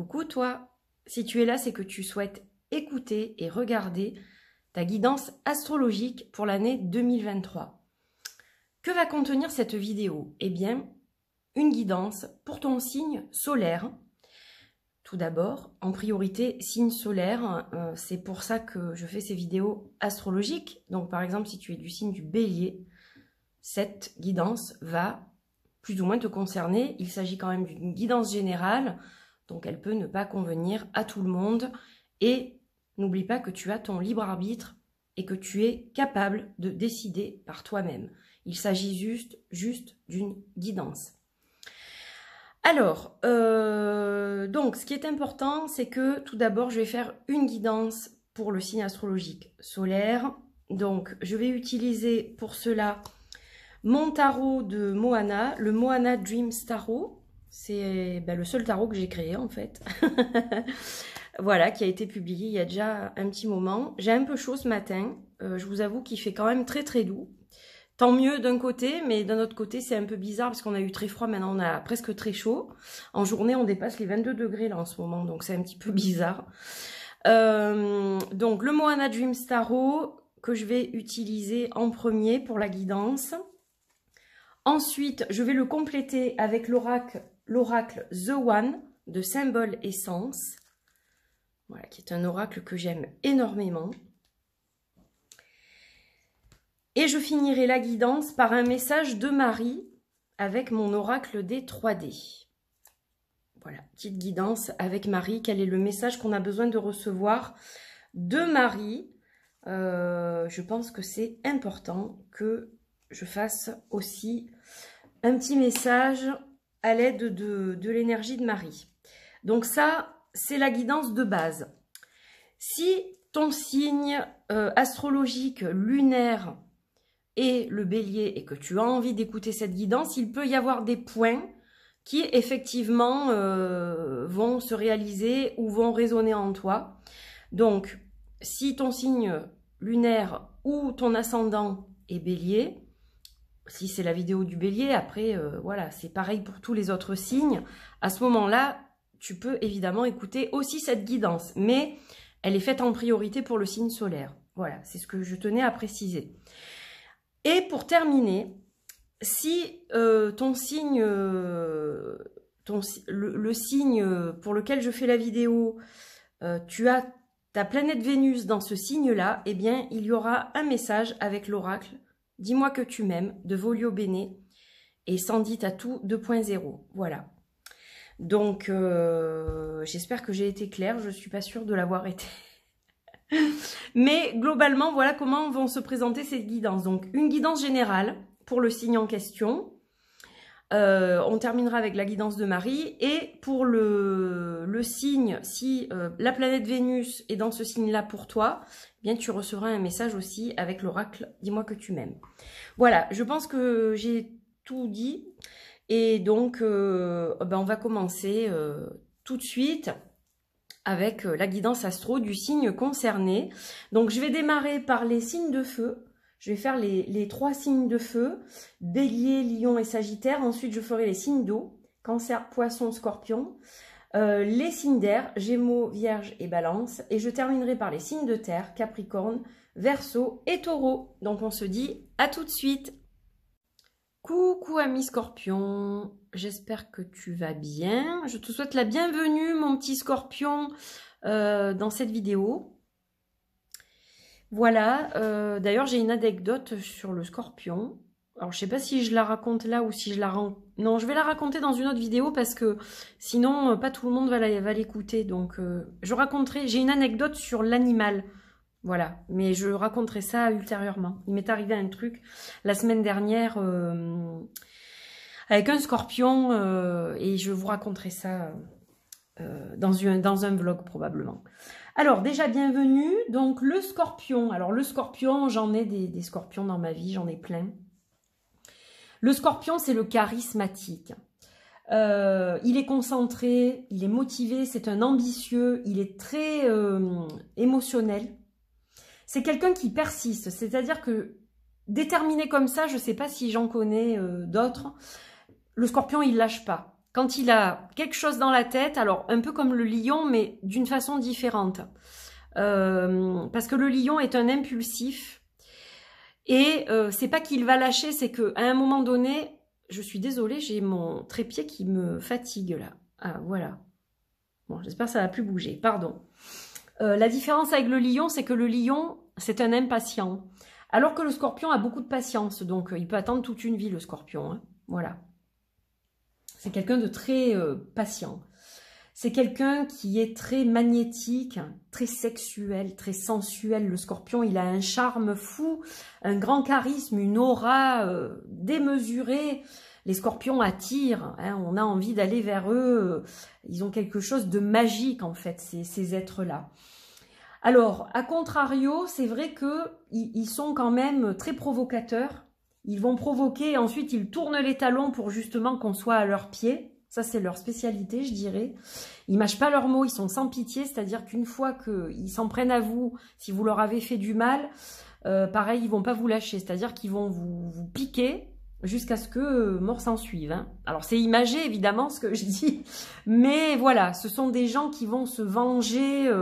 Coucou toi, si tu es là, c'est que tu souhaites écouter et regarder ta guidance astrologique pour l'année 2023. Que va contenir cette vidéo? Eh bien, une guidance pour ton signe solaire. Tout d'abord, en priorité, signe solaire, c'est pour ça que je fais ces vidéos astrologiques. Donc par exemple, si tu es du signe du Bélier, cette guidance va plus ou moins te concerner. Il s'agit quand même d'une guidance générale, donc elle peut ne pas convenir à tout le monde. Et n'oublie pas que tu as ton libre arbitre et que tu es capable de décider par toi-même. Il s'agit juste d'une guidance. Alors, donc ce qui est important, c'est que tout d'abord, je vais faire une guidance pour le signe astrologique solaire. Donc, je vais utiliser pour cela mon tarot de Moana, le Moana Dreams Tarot. C'est le seul tarot que j'ai créé en fait. Voilà, qui a été publié il y a déjà un petit moment. J'ai un peu chaud ce matin. Je vous avoue qu'il fait quand même très très doux. Tant mieux d'un côté, mais d'un autre côté, c'est un peu bizarre parce qu'on a eu très froid, maintenant on a presque très chaud. En journée, on dépasse les 22 degrés là en ce moment, donc c'est un petit peu bizarre. Donc le Moana Dreams Tarot que je vais utiliser en premier pour la guidance. Ensuite, je vais le compléter avec l'oracle The One de Symbole Essence. Voilà, qui est un oracle que j'aime énormément. Et je finirai la guidance par un message de Marie avec mon oracle des 3D. Voilà, petite guidance avec Marie. Quel est le message qu'on a besoin de recevoir de Marie? Je pense que c'est important que je fasse aussi un petit message à l'aide de l'énergie de Marie. Donc ça, c'est la guidance de base. Si ton signe astrologique lunaire et le Bélier et que tu as envie d'écouter cette guidance, il peut y avoir des points qui effectivement vont se réaliser ou vont résonner en toi. Donc, si ton signe lunaire ou ton ascendant est Bélier, si c'est la vidéo du Bélier, après, voilà, c'est pareil pour tous les autres signes. À ce moment-là, tu peux évidemment écouter aussi cette guidance, mais elle est faite en priorité pour le signe solaire. Voilà, c'est ce que je tenais à préciser. Et pour terminer, si ton signe, le signe pour lequel je fais la vidéo, tu as ta planète Vénus dans ce signe-là, eh bien, il y aura un message avec l'oracle « Dis-moi que tu m'aimes » de Volio Bene et Sandy Tatou 2.0. Voilà. Donc, j'espère que j'ai été claire. Je ne suis pas sûre de l'avoir été. Mais globalement, voilà comment vont se présenter ces guidances. Donc, une guidance générale pour le signe en question. On terminera avec la guidance de Marie. Et pour le signe, si la planète Vénus est dans ce signe-là pour toi, eh bien tu recevras un message aussi avec l'oracle « Dis-moi que tu m'aimes ». Voilà, je pense que j'ai tout dit. Et donc, on va commencer tout de suite avec la guidance astro du signe concerné. Donc, je vais démarrer par les signes de feu. Je vais faire les 3 signes de feu, Bélier, Lion et Sagittaire. Ensuite, je ferai les signes d'eau, Cancer, Poisson, Scorpion. Les signes d'air, Gémeaux, Vierge et Balance. Et je terminerai par les signes de terre, Capricorne, Verseau et Taureau. Donc, on se dit à tout de suite. Coucou ami Scorpion, j'espère que tu vas bien. Je te souhaite la bienvenue mon petit Scorpion dans cette vidéo. Voilà, d'ailleurs j'ai une anecdote sur le Scorpion. Alors je sais pas si je la raconte là ou si je la raconte... Non, je vais la raconter dans une autre vidéo parce que sinon pas tout le monde va l'écouter. Donc je raconterai, j'ai une anecdote sur l'animal. Voilà, mais je raconterai ça ultérieurement. Il m'est arrivé un truc la semaine dernière avec un scorpion et je vous raconterai ça dans un vlog probablement. Alors déjà bienvenue, donc le scorpion. Alors le scorpion, j'en ai des scorpions dans ma vie, j'en ai plein. Le scorpion, c'est le charismatique. Il est concentré, il est motivé, c'est un ambitieux, il est très émotionnel. C'est quelqu'un qui persiste, c'est-à-dire que déterminé comme ça, je ne sais pas si j'en connais d'autres, le scorpion il lâche pas. quand il a quelque chose dans la tête, alors un peu comme le lion, mais d'une façon différente. Parce que le lion est un impulsif. Et c'est pas qu'il va lâcher, c'est qu'à un moment donné, je suis désolée, j'ai mon trépied qui me fatigue là. Ah, voilà. Bon, j'espère que ça va plus bouger, pardon. La différence avec le lion, c'est que le lion, c'est un impatient. Alors que le scorpion a beaucoup de patience, donc il peut attendre toute une vie, le scorpion. Hein. Voilà. C'est quelqu'un de très patient. C'est quelqu'un qui est très magnétique, très sexuel, très sensuel. Le scorpion, il a un charme fou, un grand charisme, une aura démesurée. Les scorpions attirent, hein, on a envie d'aller vers eux. Ils ont quelque chose de magique, en fait, ces êtres-là. Alors, à contrario, c'est vrai qu'ils sont quand même très provocateurs. Ils vont provoquer, ensuite ils tournent les talons pour justement qu'on soit à leurs pieds. Ça, c'est leur spécialité, je dirais. Ils mâchent pas leurs mots, ils sont sans pitié, c'est-à-dire qu'une fois qu'ils s'en prennent à vous, si vous leur avez fait du mal, pareil, ils vont pas vous lâcher, c'est-à-dire qu'ils vont vous piquer jusqu'à ce que mort s'en suive. Hein. Alors, c'est imagé, évidemment, ce que je dis, mais voilà, ce sont des gens qui vont se venger...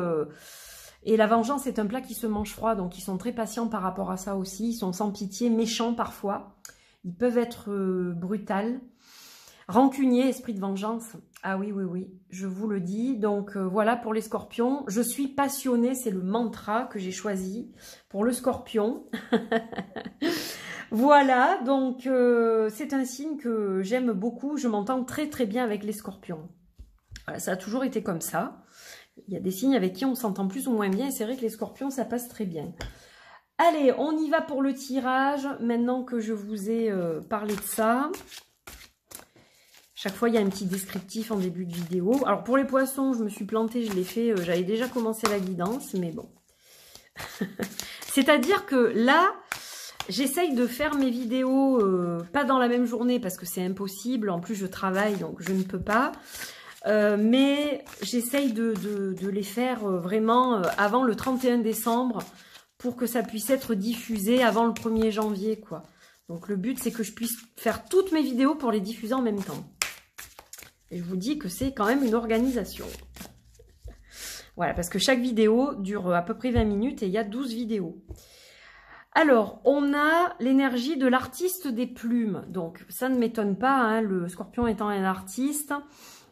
Et la vengeance est un plat qui se mange froid, donc ils sont très patients par rapport à ça aussi. Ils sont sans pitié, méchants parfois. Ils peuvent être brutals. Rancuniers, esprit de vengeance. Ah oui, oui, oui, je vous le dis. Donc voilà pour les scorpions. Je suis passionnée, c'est le mantra que j'ai choisi pour le scorpion. Voilà, donc c'est un signe que j'aime beaucoup. Je m'entends très très bien avec les scorpions. Voilà, ça a toujours été comme ça. Il y a des signes avec qui on s'entend plus ou moins bien. Et c'est vrai que les scorpions, ça passe très bien. Allez, on y va pour le tirage. Maintenant que je vous ai parlé de ça. Chaque fois, il y a un petit descriptif en début de vidéo. Alors, pour les poissons, je me suis plantée, je l'ai fait. J'avais déjà commencé la guidance, mais bon. C'est-à-dire que là, j'essaye de faire mes vidéos pas dans la même journée parce que c'est impossible. En plus, je travaille, donc je ne peux pas. Mais j'essaye de les faire vraiment avant le 31 décembre pour que ça puisse être diffusé avant le 1er janvier, quoi. Donc le but, c'est que je puisse faire toutes mes vidéos pour les diffuser en même temps. Et je vous dis que c'est quand même une organisation. Voilà, parce que chaque vidéo dure à peu près 20 minutes et il y a 12 vidéos. Alors, on a l'énergie de l'artiste des plumes. Donc, ça ne m'étonne pas, hein, le scorpion étant un artiste.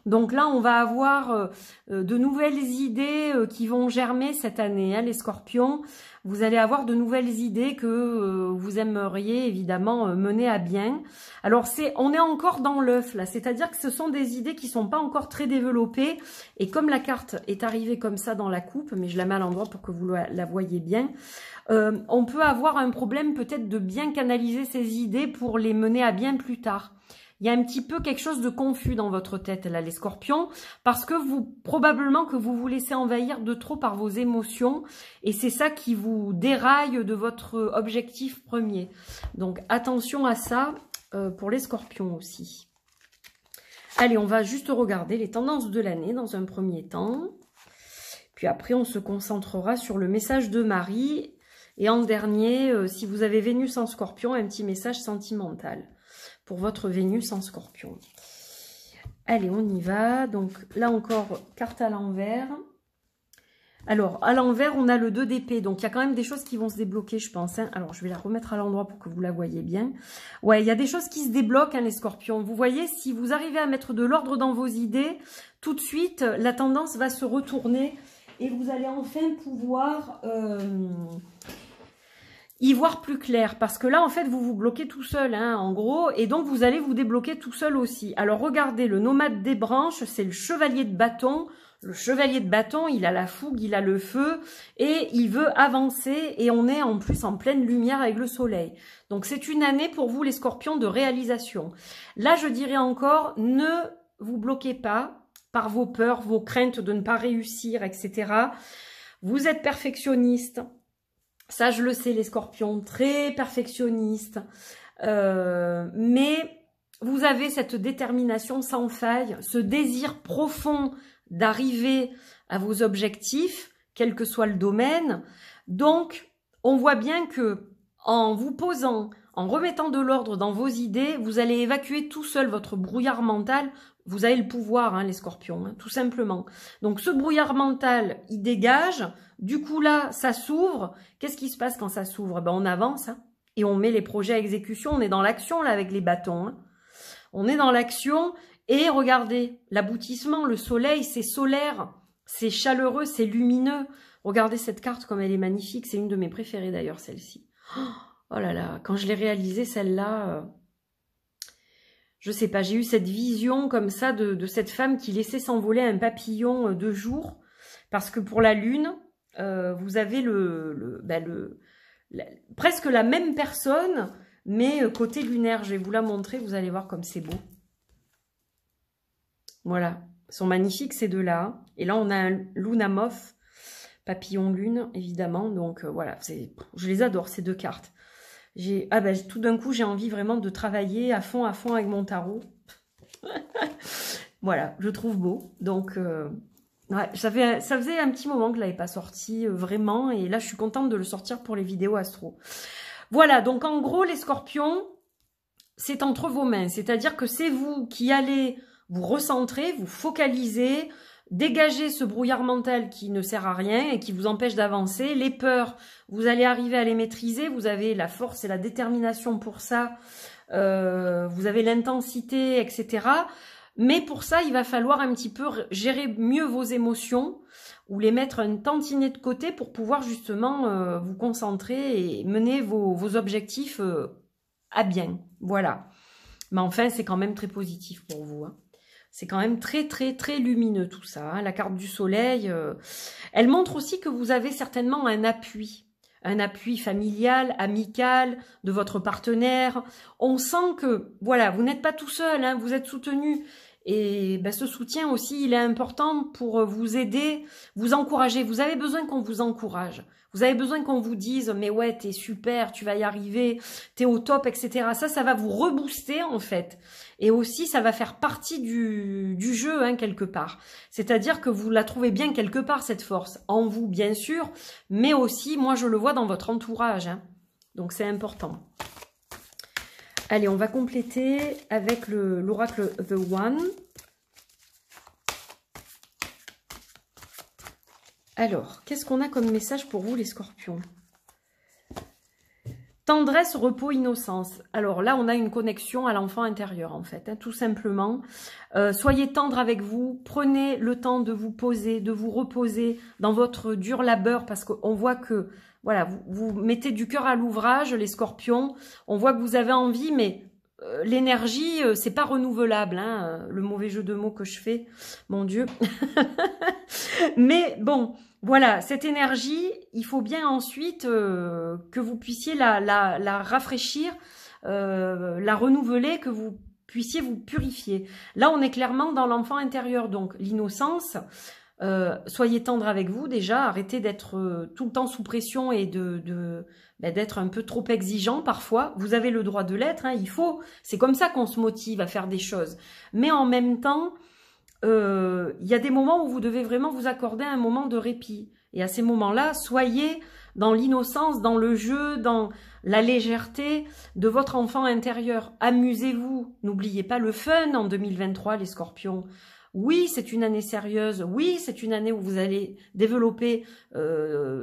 Donc là, on va avoir de nouvelles idées qui vont germer cette année, hein, les scorpions. Vous allez avoir de nouvelles idées que vous aimeriez évidemment mener à bien. Alors, on est encore dans l'œuf là, c'est-à-dire que ce sont des idées qui ne sont pas encore très développées. Et comme la carte est arrivée comme ça dans la coupe, mais je la mets à l'endroit pour que vous la voyez bien, on peut avoir un problème peut-être de bien canaliser ces idées pour les mener à bien plus tard. Il y a un petit peu quelque chose de confus dans votre tête, là, les scorpions, parce que probablement que vous vous laissez envahir de trop par vos émotions, et c'est ça qui vous déraille de votre objectif premier. Donc, attention à ça pour les scorpions aussi. Allez, on va juste regarder les tendances de l'année dans un premier temps. Puis après, on se concentrera sur le message de Marie. Et en dernier, si vous avez Vénus en scorpion, un petit message sentimental pour votre Vénus en scorpion. Allez, on y va. Donc là encore, carte à l'envers. Alors, à l'envers, on a le 2 d'épée. Donc, il y a quand même des choses qui vont se débloquer, je pense. Hein. Alors, je vais la remettre à l'endroit pour que vous la voyez bien. Ouais, il y a des choses qui se débloquent, hein, les scorpions. Vous voyez, si vous arrivez à mettre de l'ordre dans vos idées, tout de suite, la tendance va se retourner et vous allez enfin pouvoir... y voir plus clair, parce que là, en fait, vous vous bloquez tout seul, hein, en gros, et donc vous allez vous débloquer tout seul aussi. Alors, regardez, le nomade des branches, c'est le chevalier de bâton. Le chevalier de bâton, il a la fougue, il a le feu, et il veut avancer, et on est en plus en pleine lumière avec le soleil. Donc, c'est une année pour vous, les scorpions, de réalisation. Là, je dirais encore, ne vous bloquez pas par vos peurs, vos craintes de ne pas réussir, etc. Vous êtes perfectionniste. Ça, je le sais, les scorpions, très perfectionnistes. Mais vous avez cette détermination sans faille, ce désir profond d'arriver à vos objectifs, quel que soit le domaine. Donc, on voit bien que en vous posant, en remettant de l'ordre dans vos idées, vous allez évacuer tout seul votre brouillard mental Vous avez le pouvoir, hein, les scorpions, hein, tout simplement. Donc, ce brouillard mental, il dégage. Du coup, là, ça s'ouvre. Qu'est-ce qui se passe quand ça s'ouvre? Ben, on avance, hein, et on met les projets à exécution. On est dans l'action, là, avec les bâtons. Hein. On est dans l'action. Et regardez, l'aboutissement, le soleil, c'est solaire, c'est chaleureux, c'est lumineux. Regardez cette carte comme elle est magnifique. C'est une de mes préférées, d'ailleurs, celle-ci. Oh là là, quand je l'ai réalisée, celle-là... je sais pas, j'ai eu cette vision comme ça de cette femme qui laissait s'envoler un papillon de jour. Parce que pour la lune, vous avez presque la même personne, mais côté lunaire. Je vais vous la montrer, vous allez voir comme c'est beau. Voilà, ils sont magnifiques ces deux-là. Et là, on a un Luna Moth, papillon lune, évidemment. Donc voilà, je les adore, ces deux cartes. Tout d'un coup, j'ai envie vraiment de travailler à fond avec mon tarot. Voilà, je trouve beau. Donc, ouais, ça faisait un petit moment que je ne l'avais pas sorti vraiment. Et là, je suis contente de le sortir pour les vidéos astro. Voilà, donc en gros, les scorpions, c'est entre vos mains. C'est-à-dire que c'est vous qui allez vous recentrer, vous focaliser, dégager ce brouillard mental qui ne sert à rien et qui vous empêche d'avancer. Les peurs, vous allez arriver à les maîtriser. Vous avez la force et la détermination pour ça. Vous avez l'intensité, etc. Mais pour ça, il va falloir un petit peu gérer mieux vos émotions ou les mettre un tantinet de côté pour pouvoir justement vous concentrer et mener vos objectifs à bien. Voilà. Mais enfin, c'est quand même très positif pour vous, hein. C'est quand même très, très, très lumineux tout ça. Hein. La carte du soleil, elle montre aussi que vous avez certainement un appui familial, amical, de votre partenaire. On sent que, voilà, vous n'êtes pas tout seul, hein, vous êtes soutenu. Et ben, ce soutien aussi, il est important pour vous aider, vous encourager. Vous avez besoin qu'on vous encourage. Vous avez besoin qu'on vous dise, mais ouais, t'es super, tu vas y arriver, t'es au top, etc. Ça va vous rebooster en fait. Et aussi, ça va faire partie du jeu, hein, quelque part. C'est-à-dire que vous la trouvez bien quelque part, cette force. En vous, bien sûr, mais aussi, moi, je le vois dans votre entourage. Hein. Donc, c'est important. Allez, on va compléter avec l'oracle The One. Alors, qu'est-ce qu'on a comme message pour vous, les scorpions? Tendresse, repos, innocence. Alors là, on a une connexion à l'enfant intérieur, en fait, hein, tout simplement. Soyez tendre avec vous, prenez le temps de vous poser, de vous reposer dans votre dur labeur, parce qu'on voit que, voilà, vous mettez du cœur à l'ouvrage, les scorpions. On voit que vous avez envie, mais l'énergie, c'est pas renouvelable, hein, le mauvais jeu de mots que je fais, mon Dieu. Mais bon, voilà, cette énergie, il faut bien ensuite que vous puissiez la rafraîchir, la renouveler, que vous puissiez vous purifier. Là, on est clairement dans l'enfant intérieur, donc l'innocence. Soyez tendre avec vous déjà, arrêtez d'être tout le temps sous pression et d'être un peu trop exigeant parfois. Vous avez le droit de l'être, hein, il faut. C'est comme ça qu'on se motive à faire des choses. Mais en même temps, il y a des moments où vous devez vraiment vous accorder un moment de répit. Et à ces moments-là, soyez dans l'innocence, dans le jeu, dans la légèreté de votre enfant intérieur. Amusez-vous. N'oubliez pas le fun en 2023, les scorpions. Oui, c'est une année sérieuse. Oui, c'est une année où vous allez développer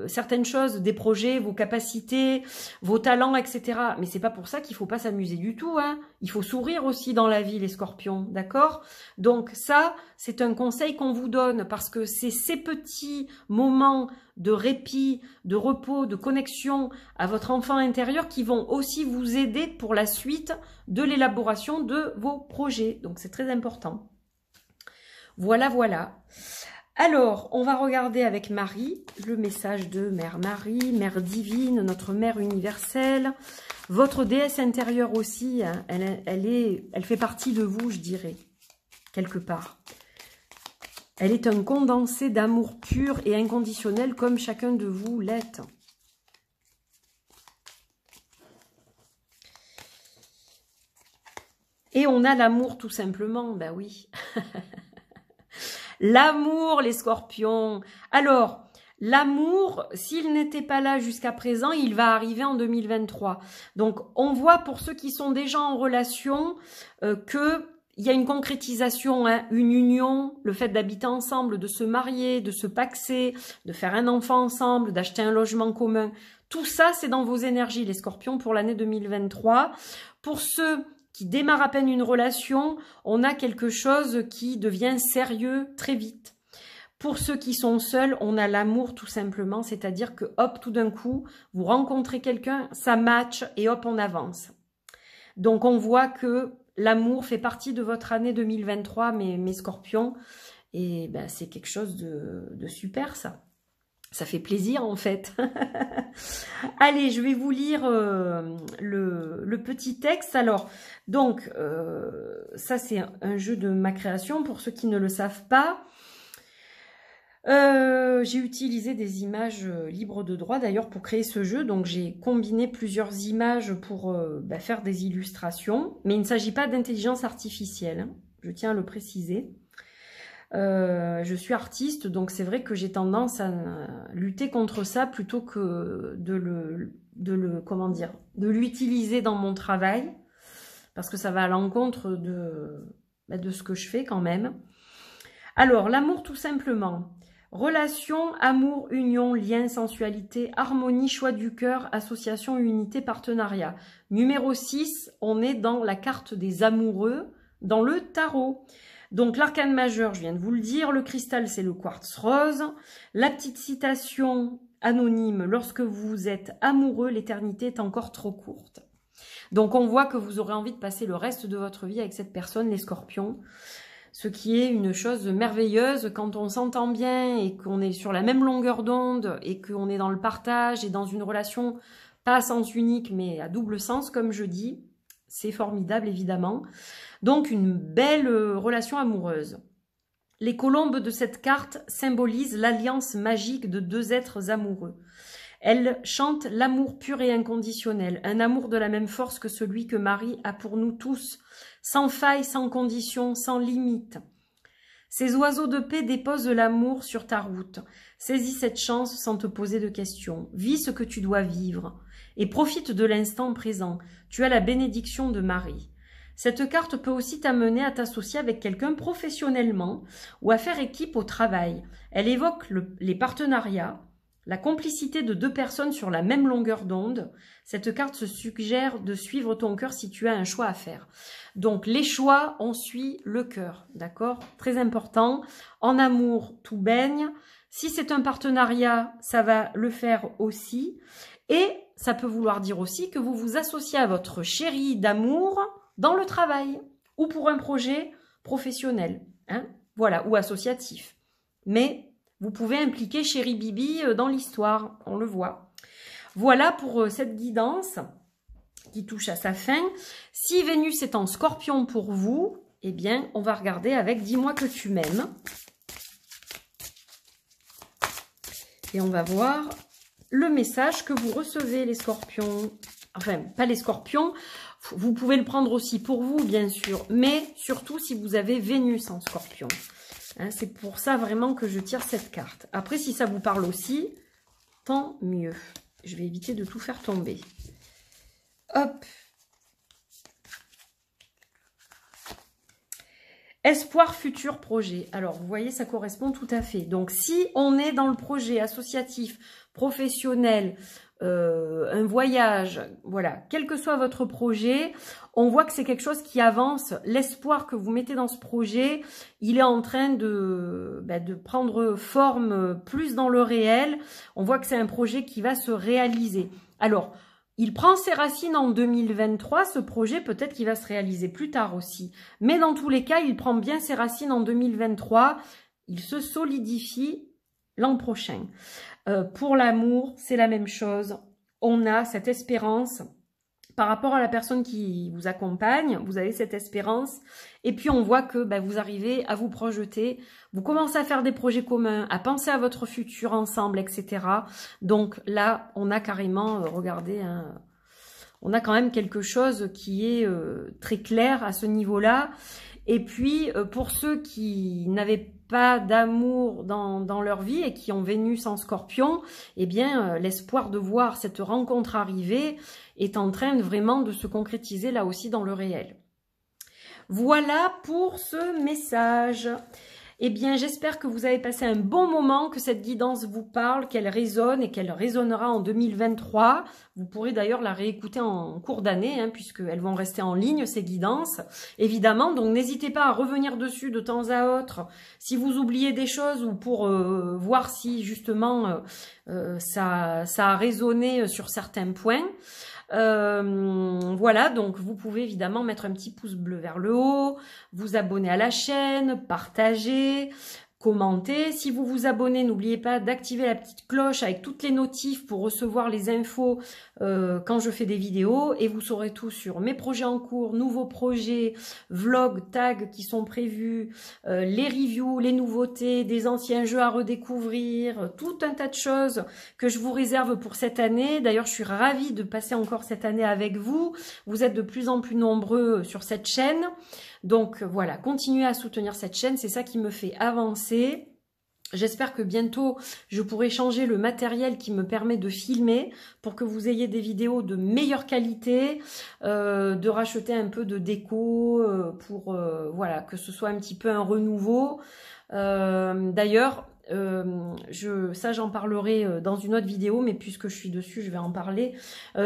certaines choses, des projets, vos capacités, vos talents, etc. Mais c'est pas pour ça qu'il faut pas s'amuser du tout, hein. Il faut sourire aussi dans la vie, les scorpions, d'accord? Donc ça, c'est un conseil qu'on vous donne parce que c'est ces petits moments de répit, de repos, de connexion à votre enfant intérieur qui vont aussi vous aider pour la suite de l'élaboration de vos projets. Donc c'est très important. Voilà, voilà. Alors, on va regarder avec Marie, le message de Mère Marie, Mère divine, notre Mère universelle. Votre déesse intérieure aussi, hein, elle fait partie de vous, je dirais, quelque part. Elle est un condensé d'amour pur et inconditionnel comme chacun de vous l'est. Et on a l'amour tout simplement, ben oui. L'amour, les scorpions. Alors, l'amour, s'il n'était pas là jusqu'à présent, il va arriver en 2023. Donc, on voit pour ceux qui sont déjà en relation que il y a une concrétisation, hein, une union, le fait d'habiter ensemble, de se marier, de se paxer, de faire un enfant ensemble, d'acheter un logement commun. Tout ça, c'est dans vos énergies, les scorpions, pour l'année 2023. Pour ceux qui démarrent à peine une relation, on a quelque chose qui devient sérieux très vite. Pour ceux qui sont seuls, on a l'amour tout simplement, c'est-à-dire que hop, tout d'un coup, vous rencontrez quelqu'un, ça match et hop, on avance. Donc on voit que l'amour fait partie de votre année 2023, mes scorpions, et ben, c'est quelque chose de super ça. Ça fait plaisir en fait. Allez, je vais vous lire le petit texte. Alors, donc, ça c'est un jeu de ma création pour ceux qui ne le savent pas. J'ai utilisé des images libres de droit d'ailleurs pour créer ce jeu, donc j'ai combiné plusieurs images pour faire des illustrations, mais il ne s'agit pas d'intelligence artificielle, hein, je tiens à le préciser. Je suis artiste, donc c'est vrai que j'ai tendance à lutter contre ça plutôt que de l'utiliser dans mon travail, parce que ça va à l'encontre de ce que je fais quand même. Alors, l'amour tout simplement. Relation, amour, union, lien, sensualité, harmonie, choix du cœur, association, unité, partenariat. Numéro 6, on est dans la carte des amoureux, dans le tarot. Donc l'arcane majeur, je viens de vous le dire, le cristal c'est le quartz rose. La petite citation anonyme, lorsque vous êtes amoureux, l'éternité est encore trop courte. Donc on voit que vous aurez envie de passer le reste de votre vie avec cette personne, les scorpions. Ce qui est une chose merveilleuse quand on s'entend bien et qu'on est sur la même longueur d'onde et qu'on est dans le partage et dans une relation pas à sens unique mais à double sens comme je dis. C'est formidable évidemment. Donc une belle relation amoureuse. Les colombes de cette carte symbolisent l'alliance magique de deux êtres amoureux. Elles chantent l'amour pur et inconditionnel, un amour de la même force que celui que Marie a pour nous tous, sans faille, sans condition, sans limite. Ces oiseaux de paix déposent l'amour sur ta route. Saisis cette chance sans te poser de questions. Vis ce que tu dois vivre et profite de l'instant présent. Tu as la bénédiction de Marie. Cette carte peut aussi t'amener à t'associer avec quelqu'un professionnellement ou à faire équipe au travail. Elle évoque les partenariats, la complicité de deux personnes sur la même longueur d'onde. Cette carte se suggère de suivre ton cœur si tu as un choix à faire. Donc les choix, on suit le cœur, d'accord? Très important. En amour, tout baigne. Si c'est un partenariat, ça va le faire aussi. Et ça peut vouloir dire aussi que vous vous associez à votre chéri d'amour dans le travail ou pour un projet professionnel, hein? Voilà, ou associatif. Mais vous pouvez impliquer chéri Bibi dans l'histoire, on le voit. Voilà pour cette guidance qui touche à sa fin. Si Vénus est en scorpion pour vous, eh bien, on va regarder avec « Dis-moi que tu m'aimes ». Et on va voir le message que vous recevez, les scorpions. Enfin, pas les scorpions, vous pouvez le prendre aussi pour vous, bien sûr, mais surtout si vous avez Vénus en scorpion. Hein, c'est pour ça vraiment que je tire cette carte. Après, si ça vous parle aussi, tant mieux. Je vais éviter de tout faire tomber. Hop. Espoir, futur, projet. Alors, vous voyez, ça correspond tout à fait. Donc, si on est dans le projet associatif, professionnel, un voyage, voilà, quel que soit votre projet, on voit que c'est quelque chose qui avance. L'espoir que vous mettez dans ce projet, il est en train de prendre forme plus dans le réel. On voit que c'est un projet qui va se réaliser. Alors, il prend ses racines en 2023, ce projet, peut-être qu'il va se réaliser plus tard aussi. Mais dans tous les cas, il prend bien ses racines en 2023, il se solidifie l'an prochain. Pour l'amour, c'est la même chose. On a cette espérance par rapport à la personne qui vous accompagne, vous avez cette espérance. Et puis, on voit que vous arrivez à vous projeter, vous commencez à faire des projets communs, à penser à votre futur ensemble, etc. Donc là, on a carrément, regardez, hein, on a quand même quelque chose qui est très clair à ce niveau-là. Et puis, pour ceux qui n'avaient pas d'amour dans leur vie et qui ont Vénus en scorpion, eh bien, l'espoir de voir cette rencontre arriver est en train vraiment de se concrétiser là aussi dans le réel. Voilà pour ce message. Eh bien, j'espère que vous avez passé un bon moment, que cette guidance vous parle, qu'elle résonne et qu'elle résonnera en 2023. Vous pourrez d'ailleurs la réécouter en cours d'année, hein, puisqu'elles vont rester en ligne, ces guidances, évidemment. Donc, n'hésitez pas à revenir dessus de temps à autre si vous oubliez des choses ou pour voir si, justement, ça a résonné sur certains points. Voilà, donc vous pouvez évidemment mettre un petit pouce bleu vers le haut, vous abonner à la chaîne, partager, commenter. Si vous vous abonnez, n'oubliez pas d'activer la petite cloche avec toutes les notifs pour recevoir les infos quand je fais des vidéos. Et vous saurez tout sur mes projets en cours, nouveaux projets, vlogs, tags qui sont prévus, les reviews, les nouveautés, des anciens jeux à redécouvrir, tout un tas de choses que je vous réserve pour cette année. D'ailleurs, je suis ravie de passer encore cette année avec vous. Vous êtes de plus en plus nombreux sur cette chaîne. Donc voilà, continuez à soutenir cette chaîne, c'est ça qui me fait avancer. J'espère que bientôt, je pourrai changer le matériel qui me permet de filmer pour que vous ayez des vidéos de meilleure qualité, de racheter un peu de déco pour voilà, que ce soit un petit peu un renouveau. D'ailleurs, ça j'en parlerai dans une autre vidéo, mais puisque je suis dessus, je vais en parler.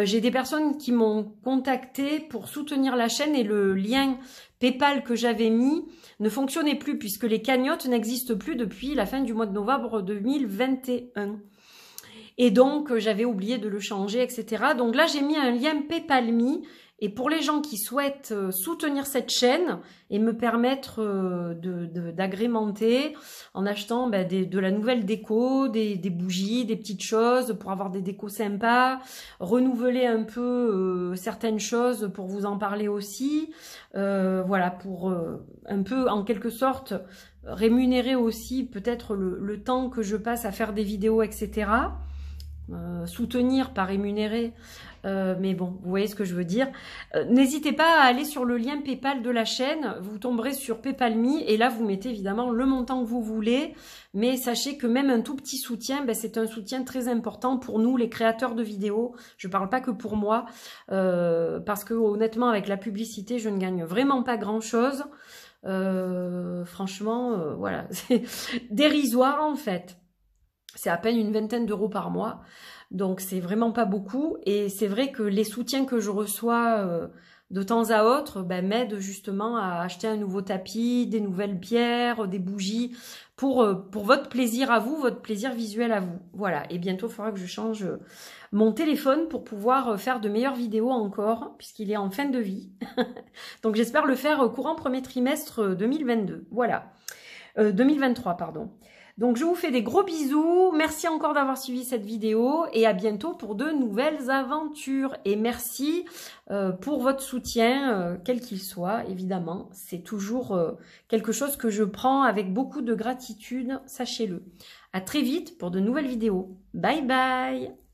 J'ai des personnes qui m'ont contacté pour soutenir la chaîne et le lien PayPal que j'avais mis ne fonctionnait plus puisque les cagnottes n'existent plus depuis la fin du mois de novembre 2021. Et donc, j'avais oublié de le changer, etc. Donc là, j'ai mis un lien PayPal.me. Et pour les gens qui souhaitent soutenir cette chaîne et me permettre d'agrémenter en achetant de la nouvelle déco, des bougies, des petites choses pour avoir des décos sympas, renouveler un peu certaines choses pour vous en parler aussi, voilà, pour un peu en quelque sorte rémunérer aussi peut-être le temps que je passe à faire des vidéos, etc. Soutenir, pas rémunérer, mais bon, vous voyez ce que je veux dire. N'hésitez pas à aller sur le lien PayPal de la chaîne, vous tomberez sur PayPal.me et là vous mettez évidemment le montant que vous voulez, mais sachez que même un tout petit soutien, c'est un soutien très important pour nous les créateurs de vidéos. Je parle pas que pour moi, parce que honnêtement avec la publicité je ne gagne vraiment pas grand chose. Franchement, voilà, c'est dérisoire en fait. C'est à peine une vingtaine d'euros par mois, donc c'est vraiment pas beaucoup. Et c'est vrai que les soutiens que je reçois de temps à autre m'aident justement à acheter un nouveau tapis, des nouvelles pierres, des bougies, pour votre plaisir à vous, votre plaisir visuel à vous. Voilà, et bientôt il faudra que je change mon téléphone pour pouvoir faire de meilleures vidéos encore, puisqu'il est en fin de vie. Donc j'espère le faire courant premier trimestre 2022. Voilà, 2023, pardon. Donc, je vous fais des gros bisous. Merci encore d'avoir suivi cette vidéo et à bientôt pour de nouvelles aventures. Et merci pour votre soutien, quel qu'il soit, évidemment. C'est toujours quelque chose que je prends avec beaucoup de gratitude, sachez-le. À très vite pour de nouvelles vidéos. Bye bye!